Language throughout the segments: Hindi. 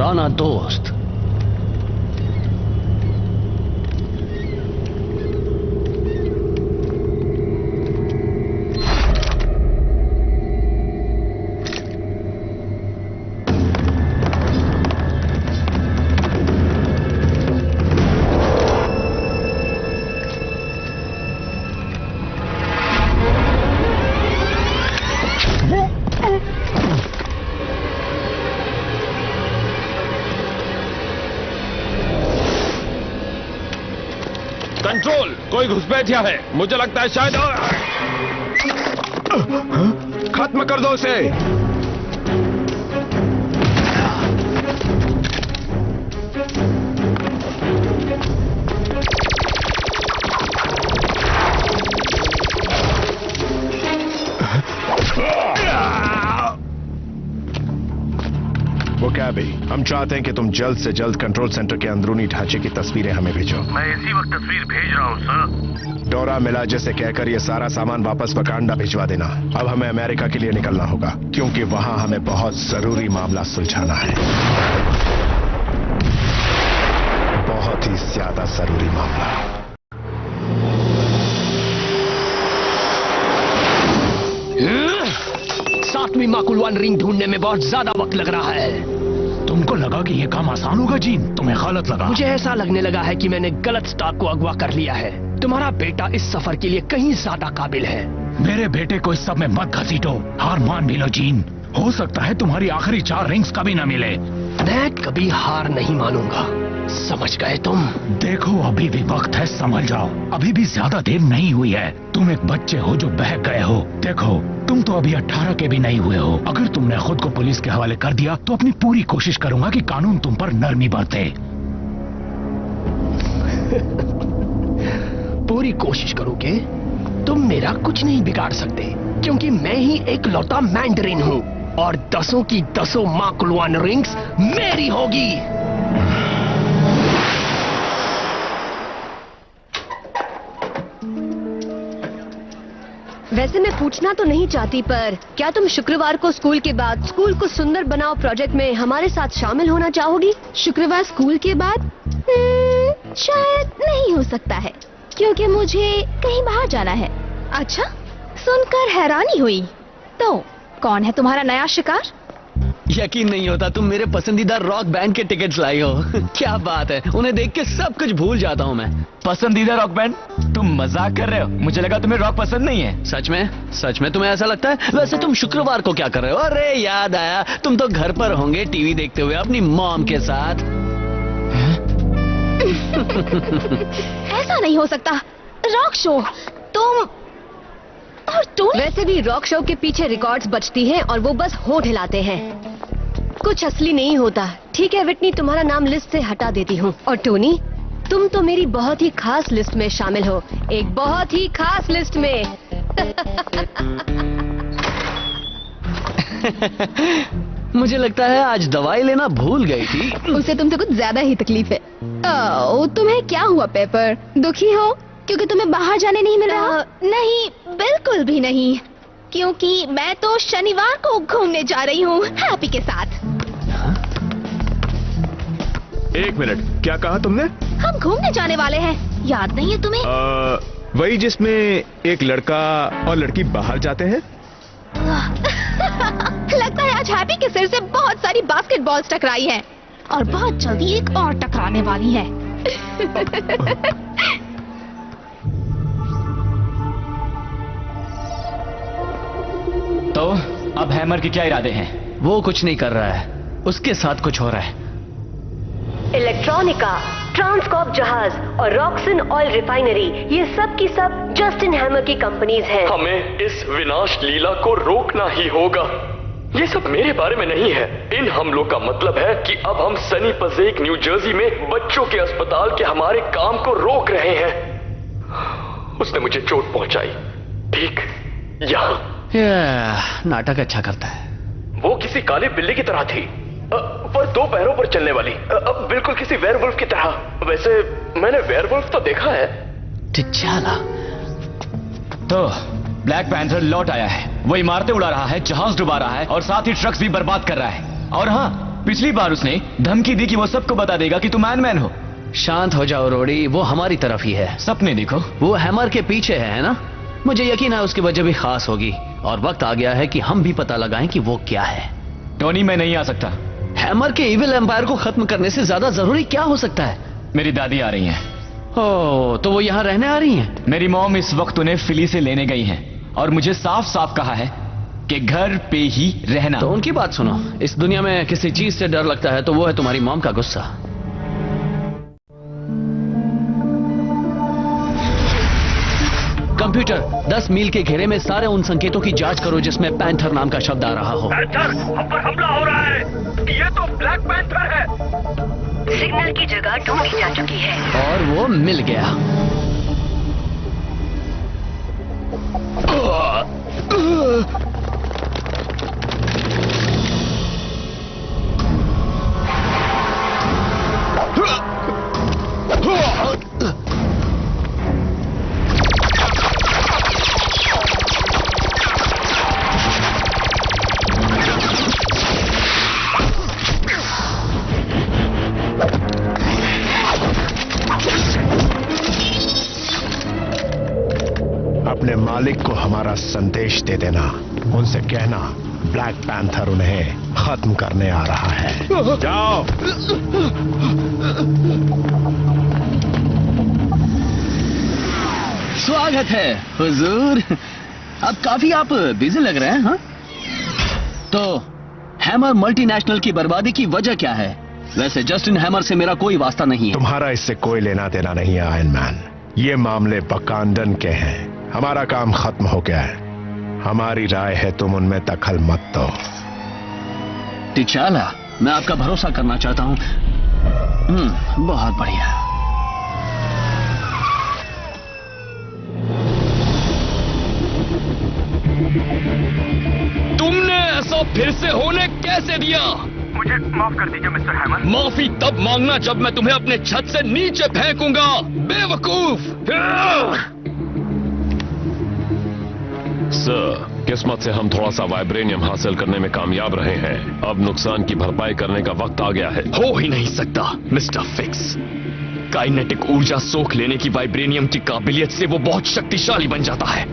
पुराना दोस्त। कंट्रोल, कोई घुसपैठिया है। मुझे लगता है शायद खत्म कर दो उसे। वो क्या भाई, हम चाहते हैं कि तुम जल्द से जल्द कंट्रोल सेंटर के अंदरूनी ढांचे की तस्वीरें हमें भेजो। मैं इसी वक्त तस्वीर भेज रहा हूँ सर। डोरा मिलाजे से कहकर ये सारा सामान वापस वकांडा भिजवा देना। अब हमें अमेरिका के लिए निकलना होगा, क्योंकि वहां हमें बहुत जरूरी मामला सुलझाना है। बहुत ही ज्यादा जरूरी मामला। सातवीं माकुलवान रिंग ढूंढने में बहुत ज्यादा वक्त लग रहा है। तुमको लगा कि ये काम आसान होगा जीन? तुम्हें गलत लगा। मुझे ऐसा लगने लगा है कि मैंने गलत स्टाफ को अगवा कर लिया है। तुम्हारा बेटा इस सफर के लिए कहीं ज्यादा काबिल है। मेरे बेटे को इस सब में मत घसीटो। हार मान भी लो जीन। हो सकता है तुम्हारी आखिरी 4 रिंग्स कभी न मिले। मैं कभी हार नहीं मानूंगा, समझ गए तुम? देखो अभी भी वक्त है, समझ जाओ। अभी भी ज्यादा देर नहीं हुई है। तुम एक बच्चे हो जो बहक गए हो। देखो तुम तो अभी 18 के भी नहीं हुए हो। अगर तुमने खुद को पुलिस के हवाले कर दिया तो अपनी पूरी कोशिश करूंगा कि कानून तुम पर नरमी बरते। पूरी कोशिश करोगे? तुम मेरा कुछ नहीं बिगाड़ सकते, क्योंकि मैं ही एक लौता मैंडरिन हूँ और 10 की 10 माकुलवान रिंग्स मेरी होगी। वैसे मैं पूछना तो नहीं चाहती, पर क्या तुम शुक्रवार को स्कूल के बाद स्कूल को सुंदर बनाओ प्रोजेक्ट में हमारे साथ शामिल होना चाहोगी? शुक्रवार स्कूल के बाद? शायद नहीं हो सकता है, क्योंकि मुझे कहीं बाहर जाना है। अच्छा, सुनकर हैरानी हुई। तो कौन है तुम्हारा नया शिकार? यकीन नहीं होता तुम मेरे पसंदीदा रॉक बैंड के टिकट्स लाई हो। क्या बात है, उन्हें देख के सब कुछ भूल जाता हूँ मैं। पसंदीदा रॉक बैंड? तुम मजाक कर रहे हो? मुझे लगा तुम्हें रॉक पसंद नहीं है। सच में? सच में तुम्हें ऐसा लगता है? वैसे तुम शुक्रवार को क्या कर रहे हो? अरे याद आया, तुम तो घर पर होंगे टीवी देखते हुए अपनी मॉम के साथ। ऐसा नहीं हो सकता। रॉक शो, तुम और तुम? वैसे भी रॉक शो के पीछे रिकॉर्ड्स बचती हैं और वो बस होठ हिलाते हैं, कुछ असली नहीं होता। ठीक है विटनी, तुम्हारा नाम लिस्ट से हटा देती हूँ। और टोनी, तुम तो मेरी बहुत ही खास लिस्ट में शामिल हो, एक बहुत ही खास लिस्ट में। मुझे लगता है आज दवाई लेना भूल गई थी। उसे तुमसे कुछ ज्यादा ही तकलीफ है। तुम्हें क्या हुआ पेपर? दुखी हो क्योंकि तुम्हें बाहर जाने नहीं मिल रहा? नहीं, बिल्कुल भी नहीं, क्योंकि मैं तो शनिवार को घूमने जा रही हूँ हैप्पी के साथ। एक मिनट, क्या कहा तुमने? हम घूमने जाने वाले हैं, याद नहीं है तुम्हें? वही जिसमें एक लड़का और लड़की बाहर जाते हैं। लगता है आज हैप्पी के सिर से बहुत सारी बास्केटबॉल्स टकराई हैं और बहुत जल्दी एक और टकराने वाली है। तो अब हैमर के क्या इरादे हैं? वो कुछ नहीं कर रहा है, उसके साथ कुछ हो रहा है। इलेक्ट्रॉनिका, ट्रांसकॉर्प जहाज और रॉक्सन ऑयल रिफाइनरी, ये सब की सब जस्टिन हैमर की कंपनीज हैं। हमें इस विनाश लीला को रोकना ही होगा। ये सब मेरे बारे में नहीं है। इन हमलों का मतलब है कि अब हम सनी पजेक न्यू जर्सी में बच्चों के अस्पताल के हमारे काम को रोक रहे हैं। उसने मुझे चोट पहुंचाई, ठीक यहाँ। नाटक अच्छा करता है। वो किसी काले बिल्ली की तरह थी, पर 2 पैरों पर चलने वाली, बिल्कुल किसी वेयरवुल्फ की तरह। वैसे मैंने वेयरवुल्फ तो देखा है। टिचाला। तो ब्लैक पैंथर लौट आया है। वो इमारतें उड़ा रहा है, जहाज डुबा रहा है और साथ ही ट्रक्स भी बर्बाद कर रहा है। और हाँ, पिछली बार उसने धमकी दी कि वो सबको बता देगा कि तुम मैन हो। शांत हो जाओ रोडी, वो हमारी तरफ ही है। सपने देखो। वो हैमर के पीछे है ना? मुझे यकीन है उसकी वजह भी खास होगी और वक्त आ गया है कि हम भी पता लगाएं कि वो क्या है। टोनी, मैं नहीं आ सकता। हैमर के इविल एम्पायर को खत्म करने से ज्यादा जरूरी क्या हो सकता है? मेरी दादी आ रही हैं। ओह, तो वो यहाँ रहने आ रही हैं? मेरी मॉम इस वक्त उन्हें फिली से लेने गई हैं और मुझे साफ साफ कहा है कि घर पे ही रहना। तो उनकी बात सुनो। इस दुनिया में किसी चीज से डर लगता है तो वो है तुम्हारी मॉम का गुस्सा। कंप्यूटर, 10 मील के घेरे में सारे उन संकेतों की जांच करो जिसमें पैंथर नाम का शब्द आ रहा हो। पैंथर, हम पर हमला हो रहा है। ये तो ब्लैक पैंथर है। सिग्नल की जगह ढूंढी जा चुकी है और वो मिल गया। अपने मालिक को हमारा संदेश दे देना। उनसे कहना ब्लैक पैंथर उन्हें खत्म करने आ रहा है। जाओ। स्वागत है हुजूर। अब काफी आप बिजी लग रहे हैं। हाँ, तो हैमर मल्टीनेशनल की बर्बादी की वजह क्या है? वैसे जस्टिन हैमर से मेरा कोई वास्ता नहीं है। तुम्हारा इससे कोई लेना देना नहीं है आयरन मैन। ये मामले वकांडन के हैं। हमारा काम खत्म हो गया है। हमारी राय है तुम उनमें दखल मत दो। टिचाला, मैं आपका भरोसा करना चाहता हूँ। बहुत बढ़िया। तुमने ऐसा फिर से होने कैसे दिया? मुझे माफ कर दीजिए मिस्टर हैमर। माफी तब मांगना जब मैं तुम्हें अपने छत से नीचे फेंकूंगा, बेवकूफ। सर, किस्मत से हम थोड़ा सा वाइब्रेनियम हासिल करने में कामयाब रहे हैं। अब नुकसान की भरपाई करने का वक्त आ गया है। हो ही नहीं सकता मिस्टर फिक्स। काइनेटिक ऊर्जा सोख लेने की वाइब्रेनियम की काबिलियत से वो बहुत शक्तिशाली बन जाता है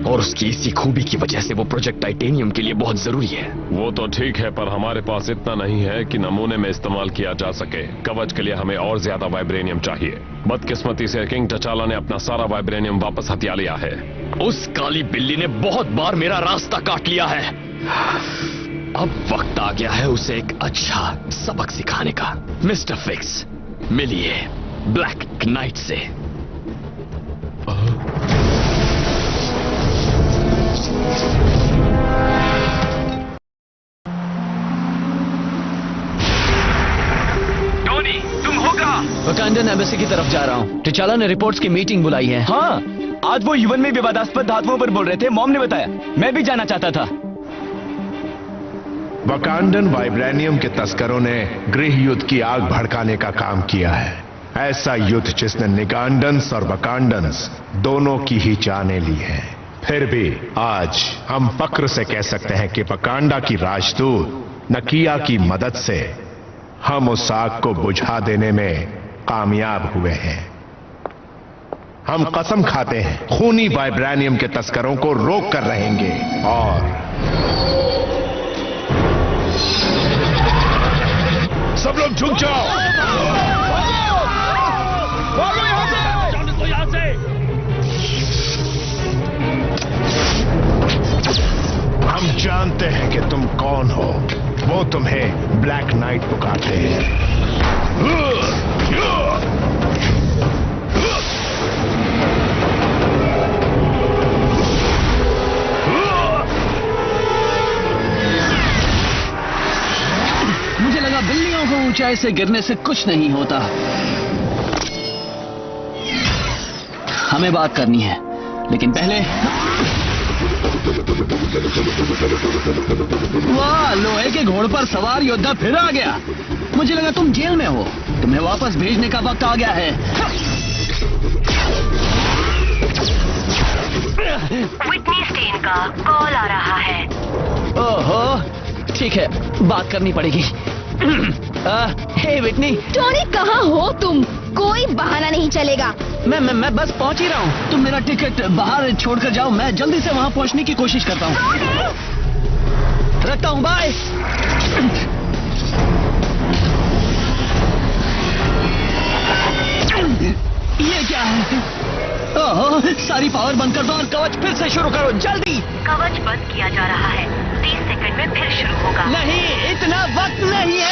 और उसकी इसी खूबी की वजह से वो प्रोजेक्ट टाइटेनियम के लिए बहुत जरूरी है। वो तो ठीक है, पर हमारे पास इतना नहीं है कि नमूने में इस्तेमाल किया जा सके। कवच के लिए हमें और ज्यादा वाइब्रेनियम चाहिए। बदकिस्मती से किंग टचाला ने अपना सारा वाइब्रेनियम वापस हथिया लिया है। उस काली बिल्ली ने बहुत बार मेरा रास्ता काट लिया है। अब वक्त आ गया है उसे एक अच्छा सबक सिखाने का। मिस्टर फिक्स, मिलिए ब्लैक नाइट से। टोनी, तुम होगा। वकांडन एम्बेसी की तरफ जा रहा हूँ। टिचाला ने रिपोर्ट्स की मीटिंग बुलाई है। हाँ, आज वो युवन में विवादास्पद धातुओं पर बोल रहे थे। मॉम ने बताया। मैं भी जाना चाहता था। वकांडन वाइब्रेनियम के तस्करों ने गृह युद्ध की आग भड़काने का काम किया है। ऐसा युद्ध जिसने निगांडन्स और वकांडन्स दोनों की ही जाने ली है। फिर भी आज हम फक्र से कह सकते हैं कि वकांडा की राजदूत नकिया की मदद से हम उस आग को बुझा देने में कामयाब हुए हैं। हम कसम खाते हैं खूनी वाइब्रेनियम के तस्करों को रोक कर रहेंगे और सब लोग झुक जाओ। यहाँ से। हम जानते हैं कि तुम कौन हो। वो तुम्हें ब्लैक नाइट पुकारते हैं। मुझे लगा बिल्लियों को ऊंचाई से गिरने से कुछ नहीं होता। हमें बात करनी है, लेकिन पहले वाह, लोहे के घोड़े पर सवार योद्धा फिर आ गया। मुझे लगा तुम जेल में हो। तुम्हें वापस भेजने का वक्त आ गया है। विटनी स्टेन का कॉल आ रहा है। ओहो, ठीक है, बात करनी पड़ेगी। हे विटनी, टोनी कहाँ हो तुम? कोई बहाना नहीं चलेगा। मैं बस पहुंच ही रहा हूँ। तुम मेरा टिकट बाहर छोड़कर जाओ, मैं जल्दी से वहां पहुंचने की कोशिश करता हूँ। रखता हूँ, बाय। ये क्या है? ओह, सारी पावर बंद कर दो और कवच फिर से शुरू करो, जल्दी। कवच बंद किया जा रहा है, 30 सेकंड में फिर शुरू होगा। नहीं, इतना वक्त नहीं है।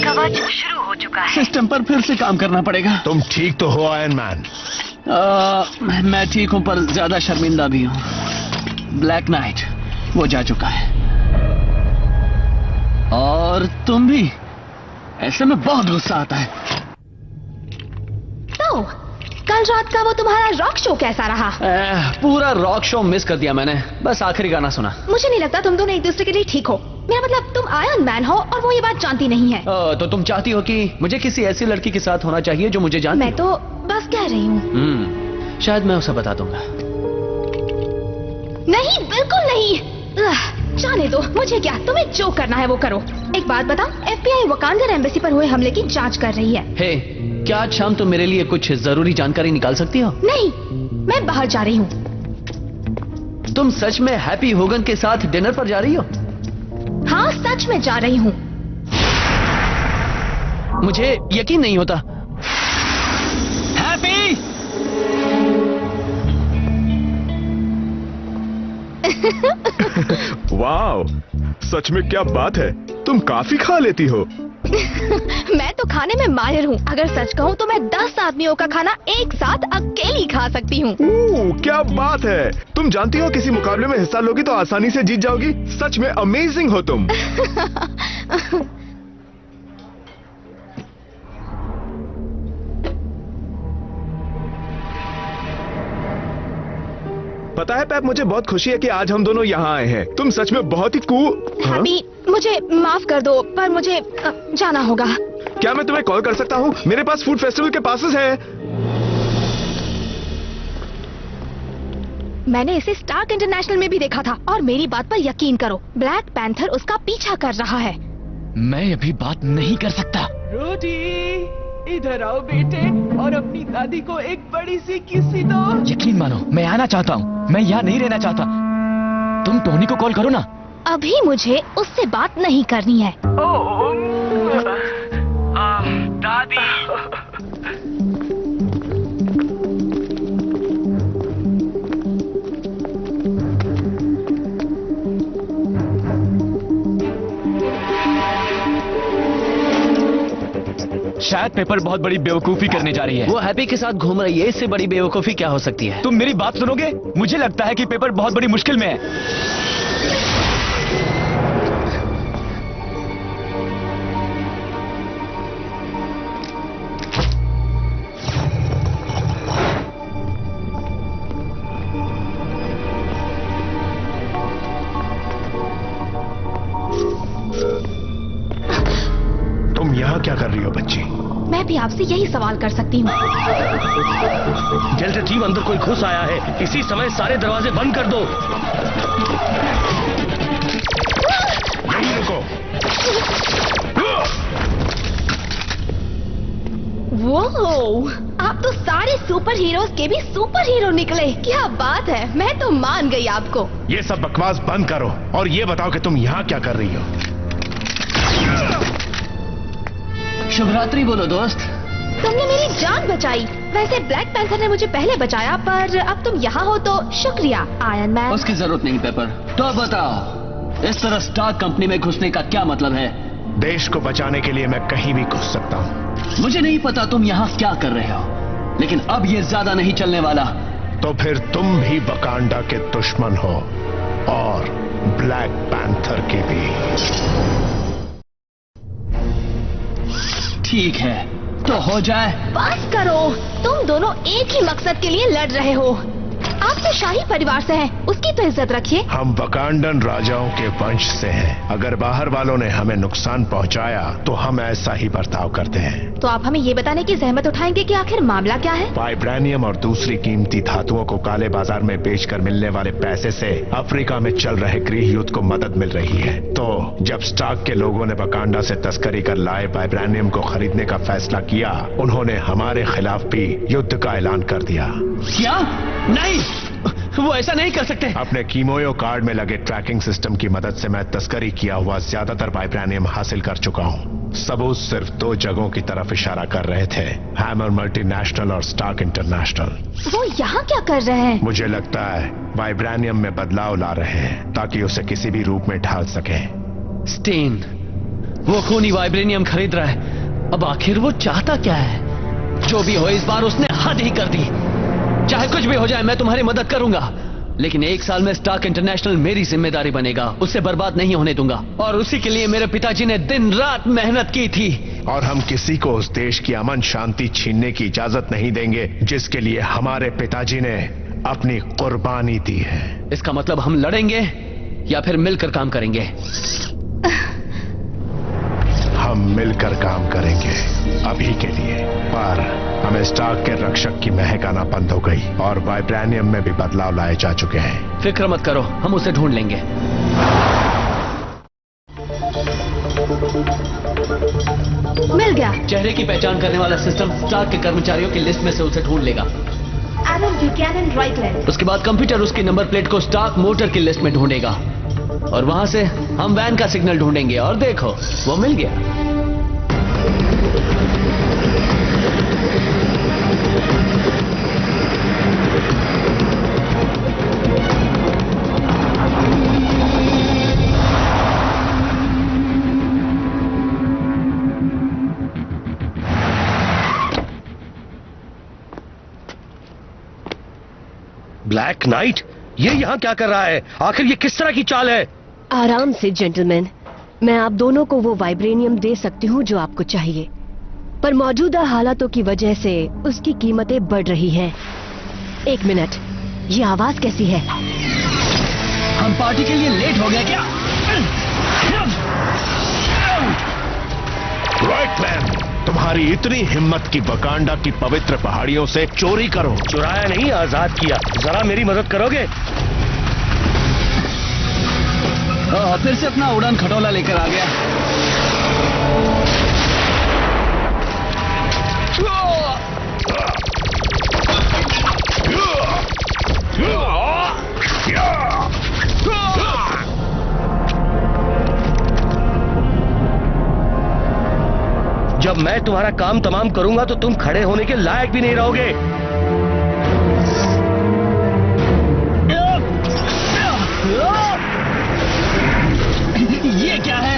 कवच शुरू हो चुका है। सिस्टम पर फिर से काम करना पड़ेगा। तुम ठीक तो हो आयरन मैन? मैं ठीक हूं, पर ज्यादा शर्मिंदा भी हूं। ब्लैक नाइट वो जा चुका है, और तुम भी। ऐसे में बहुत गुस्सा आता है। तो कल रात का वो तुम्हारा रॉक शो कैसा रहा? पूरा रॉक शो मिस कर दिया मैंने, बस आखिरी गाना सुना। मुझे नहीं लगता तुम दोनों एक दूसरे के लिए ठीक हो। मेरा मतलब तुम आयरन मैन हो और वो ये बात जानती नहीं है। तो तुम चाहती हो कि मुझे किसी ऐसी लड़की के साथ होना चाहिए जो मुझे जानती मैं तो बस कह रही हूँ। शायद मैं उसे बता दूंगा। नहीं, बिल्कुल नहीं। जाने दो, मुझे क्या, तुम्हें जो करना है वो करो। एक बात बताओ, FBI वकांडा एम्बेसी पर हुए हमले की जांच कर रही है। हे, क्या आज शाम तुम मेरे लिए कुछ जरूरी जानकारी निकाल सकती हो? नहीं, मैं बाहर जा रही हूँ। तुम सच में हैप्पी होगन के साथ डिनर पर जा रही हो? हाँ, सच में जा रही हूँ। मुझे यकीन नहीं होता। हैप्पी! वाह, सच में क्या बात है, तुम काफी खा लेती हो। मैं तो खाने में माहिर हूँ। अगर सच कहूँ तो मैं 10 आदमियों का खाना एक साथ अकेली खा सकती हूँ। क्या बात है, तुम जानती हो किसी मुकाबले में हिस्सा लोगी तो आसानी से जीत जाओगी। सच में अमेजिंग हो तुम। पता है पैप, मुझे बहुत खुशी है कि आज हम दोनों यहाँ आए हैं। तुम सच में बहुत ही हैप्पी, मुझे माफ कर दो, पर मुझे जाना होगा। क्या मैं तुम्हें कॉल कर सकता हूँ? मेरे पास फूड फेस्टिवल के पासेस हैं। मैंने इसे स्टार्क इंटरनेशनल में भी देखा था, और मेरी बात पर यकीन करो, ब्लैक पैंथर उसका पीछा कर रहा है। मैं अभी बात नहीं कर सकता। रोटी, इधर आओ बेटे, और अपनी दादी को एक बड़ी सी किस्सी दो। यकीन मानो, मैं आना चाहता हूँ, मैं यहाँ नहीं रहना चाहता। तुम टोनी को कॉल करो ना। अभी मुझे उससे बात नहीं करनी है। दादी। शायद पेपर बहुत बड़ी बेवकूफी करने जा रही है। वो हैप्पी के साथ घूम रही है, इससे बड़ी बेवकूफी क्या हो सकती है? तुम मेरी बात सुनोगे? मुझे लगता है कि पेपर बहुत बड़ी मुश्किल में है। तुम यहाँ क्या कर रही हो बच्ची? मैं भी आपसे यही सवाल कर सकती हूँ। डेल्टा टीम, अंदर कोई घुस आया है, इसी समय सारे दरवाजे बंद कर दो। यहीं रुको। वो आप तो सारे सुपर हीरोज के भी सुपर हीरो निकले। क्या बात है, मैं तो मान गई आपको। ये सब बकवास बंद करो और ये बताओ कि तुम यहाँ क्या कर रही हो? शुभरात्रि बोलो दोस्त। तुमने मेरी जान बचाई। वैसे ब्लैक पैंथर ने मुझे पहले बचाया, पर अब तुम यहाँ हो तो शुक्रिया आयरन मैन। उसकी जरूरत नहीं पेपर। तो अब बताओ, इस तरह स्टार्क कंपनी में घुसने का क्या मतलब है? देश को बचाने के लिए मैं कहीं भी घुस सकता हूँ। मुझे नहीं पता तुम यहाँ क्या कर रहे हो, लेकिन अब ये ज्यादा नहीं चलने वाला। तो फिर तुम भी वकांडा के दुश्मन हो, और ब्लैक पैंथर के भी। ठीक है, तो हो जाए। बस करो, तुम दोनों एक ही मकसद के लिए लड़ रहे हो। आप तो शाही परिवार से हैं, उसकी तो इज्जत रखिए। हम वकांडन राजाओं के वंश से हैं। अगर बाहर वालों ने हमें नुकसान पहुंचाया तो हम ऐसा ही बर्ताव करते हैं। तो आप हमें ये बताने की जहमत उठाएंगे कि आखिर मामला क्या है? वाइब्रेनियम और दूसरी कीमती धातुओं को काले बाजार में बेचकर मिलने वाले पैसे से अफ्रीका में चल रहे गृह युद्ध को मदद मिल रही है। तो जब स्टार्क के लोगों ने वकांडा से तस्करी कर लाए वाइब्रेनियम को खरीदने का फैसला किया, उन्होंने हमारे खिलाफ भी युद्ध का ऐलान कर दिया। क्या? नहीं, वो ऐसा नहीं कर सकते। अपने कीमोयो कार्ड में लगे ट्रैकिंग सिस्टम की मदद से मैं तस्करी किया हुआ ज्यादातर वाइब्रेनियम हासिल कर चुका हूँ। सबूत सिर्फ 2 जगहों की तरफ इशारा कर रहे थे, हैमर मल्टीनेशनल और स्टार्क इंटरनेशनल। वो यहाँ क्या कर रहे हैं? मुझे लगता है वाइब्रेनियम में बदलाव ला रहे हैं ताकि उसे किसी भी रूप में ढाल सके। स्टेन, वो खूनी वाइब्रेनियम खरीद रहा है। अब आखिर वो चाहता क्या है? जो भी हो, इस बार उसने हद ही कर दी। चाहे कुछ भी हो जाए, मैं तुम्हारी मदद करूंगा, लेकिन 1 साल में स्टार्क इंटरनेशनल मेरी जिम्मेदारी बनेगा। उसे बर्बाद नहीं होने दूंगा, और उसी के लिए मेरे पिताजी ने दिन रात मेहनत की थी। और हम किसी को उस देश की अमन शांति छीनने की इजाजत नहीं देंगे जिसके लिए हमारे पिताजी ने अपनी कुर्बानी दी है। इसका मतलब हम लड़ेंगे या फिर मिलकर काम करेंगे? हम मिलकर काम करेंगे अभी के लिए, पर हमें स्टार्क के रक्षक की महक आना बंद हो गई और वाइब्रेनियम में भी बदलाव लाए जा चुके हैं। फिक्र मत करो, हम उसे ढूंढ लेंगे। मिल गया। चेहरे की पहचान करने वाला सिस्टम स्टार्क के कर्मचारियों की लिस्ट में से उसे ढूंढ लेगा। एलन ब्यूकैनन, राइटलैंड। उसके बाद कंप्यूटर उसकी नंबर प्लेट को स्टार्क मोटर की लिस्ट में ढूंढेगा, और वहां से हम वैन का सिग्नल ढूंढेंगे। और देखो, वो मिल गया। ब्लैक नाइट, ये यहाँ क्या कर रहा है? आखिर ये किस तरह की चाल है? आराम से जेंटलमैन, मैं आप दोनों को वो वाइब्रेनियम दे सकती हूँ जो आपको चाहिए, पर मौजूदा हालातों की वजह से उसकी कीमतें बढ़ रही हैं। 1 मिनट, ये आवाज कैसी है? हम पार्टी के लिए लेट हो गए क्या? राइटलैंड, तुम्हारी इतनी हिम्मत की वकांडा की पवित्र पहाड़ियों से चोरी करो। चुराया नहीं, आजाद किया। जरा मेरी मदद करोगे? फिर से अपना उड़ान खटोला लेकर आ गया। जब मैं तुम्हारा काम तमाम करूंगा तो तुम खड़े होने के लायक भी नहीं रहोगे। ये क्या है?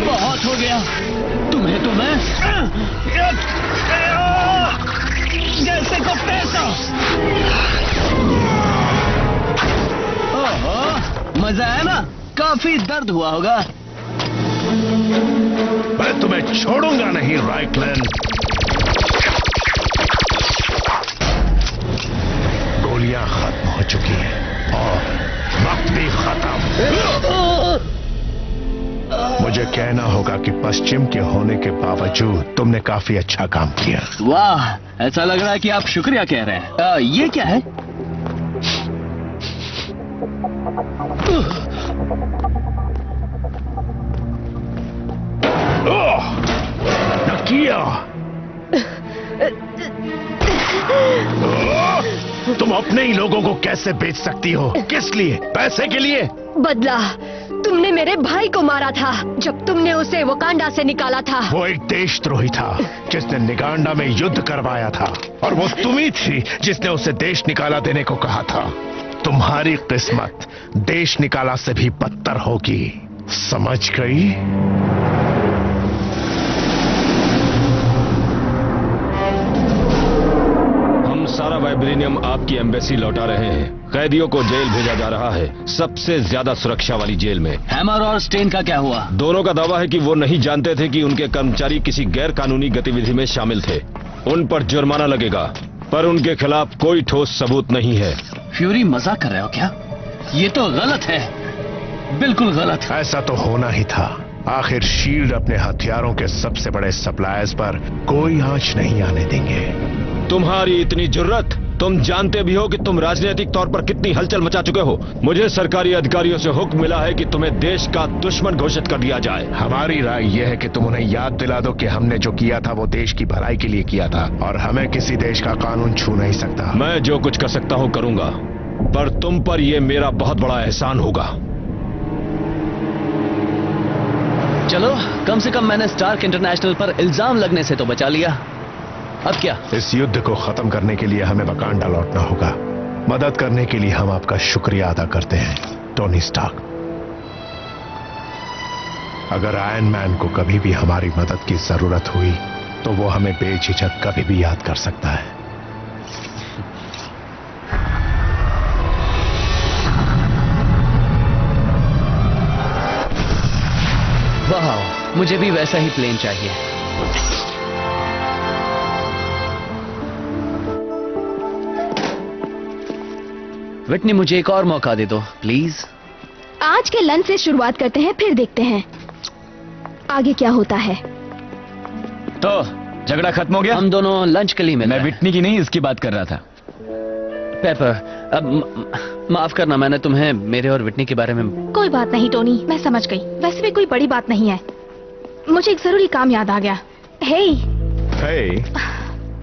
बहुत हो गया। तुम्हें तो मैं जैसे को पैसा। ओहो, मजा आया ना? काफी दर्द हुआ होगा। मैं तुम्हें छोड़ूंगा नहीं राइटलैंड। गोलियां खत्म हो चुकी हैं और वक्त भी खत्म। मुझे कहना होगा कि पश्चिम के होने के बावजूद तुमने काफी अच्छा काम किया। वाह, ऐसा लग रहा है कि आप शुक्रिया कह रहे हैं। ये क्या है? नकिया, तुम अपने ही लोगों को कैसे बेच सकती हो? किस लिए? पैसे के लिए? बदला, तुमने मेरे भाई को मारा था जब तुमने उसे वकांडा से निकाला था। वो एक देशद्रोही था जिसने निगांडा में युद्ध करवाया था, और वो तुम ही थी जिसने उसे देश निकाला देने को कहा था। तुम्हारी किस्मत देश निकाला से भी बदतर होगी, समझ गई? हम सारा वाइब्रेनियम आपकी एम्बेसी लौटा रहे हैं। कैदियों को जेल भेजा जा रहा है, सबसे ज्यादा सुरक्षा वाली जेल में। हैमर और स्टेन का क्या हुआ? दोनों का दावा है कि वो नहीं जानते थे कि उनके कर्मचारी किसी गैर कानूनी गतिविधि में शामिल थे। उन पर जुर्माना लगेगा, पर उनके खिलाफ कोई ठोस सबूत नहीं है। फ्यूरी, मजाक कर रहे हो क्या? ये तो गलत है, बिल्कुल गलत। ऐसा तो होना ही था। आखिर शील्ड अपने हथियारों के सबसे बड़े सप्लायर्स पर कोई आंच नहीं आने देंगे। तुम्हारी इतनी जुर्रत! तुम जानते भी हो कि तुम राजनीतिक तौर पर कितनी हलचल मचा चुके हो। मुझे सरकारी अधिकारियों से हुक्म मिला है कि तुम्हें देश का दुश्मन घोषित कर दिया जाए। हमारी राय यह है कि तुम उन्हें याद दिला दो कि हमने जो किया था वो देश की भलाई के लिए किया था और हमें किसी देश का कानून छू नहीं सकता। मैं जो कुछ कर सकता हूं करूंगा, पर तुम पर यह मेरा बहुत बड़ा एहसान होगा। चलो, कम से कम मैंने स्टार्क इंटरनेशनल पर इल्जाम लगने से तो बचा लिया। अब क्या? इस युद्ध को खत्म करने के लिए हमें वकांडा लौटना होगा। मदद करने के लिए हम आपका शुक्रिया अदा करते हैं, टोनी स्टार्क। अगर आयरन मैन को कभी भी हमारी मदद की जरूरत हुई तो वो हमें बेझिझक कभी भी याद कर सकता है। वाह, मुझे भी वैसा ही प्लेन चाहिए। विटनी, मुझे एक और मौका दे दो प्लीज। आज के लंच से शुरुआत करते हैं, फिर देखते हैं आगे क्या होता है। तो झगड़ा खत्म हो गया? हम दोनों लंच के लिए मिल मैं रहे हैं। विटनी की नहीं, इसकी बात कर रहा था। पेपर, अब माफ करना, मैंने तुम्हें मेरे और विटनी के बारे में। कोई बात नहीं टोनी, मैं समझ गई। वैसे भी कोई बड़ी बात नहीं है। मुझे एक जरूरी काम याद आ गया। हे,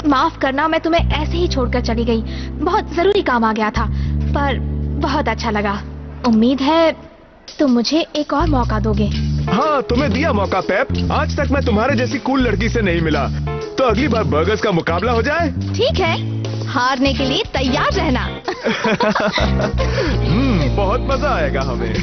माफ करना, मैं तुम्हें ऐसे ही छोड़कर चली गई। बहुत जरूरी काम आ गया था, पर बहुत अच्छा लगा। उम्मीद है तुम मुझे एक और मौका दोगे। हाँ, तुम्हें दिया मौका पेप। आज तक मैं तुम्हारे जैसी कूल लड़की से नहीं मिला, तो अगली बार बर्गर्स का मुकाबला हो जाए। ठीक है, हारने के लिए तैयार रहना। बहुत मजा आएगा हमें।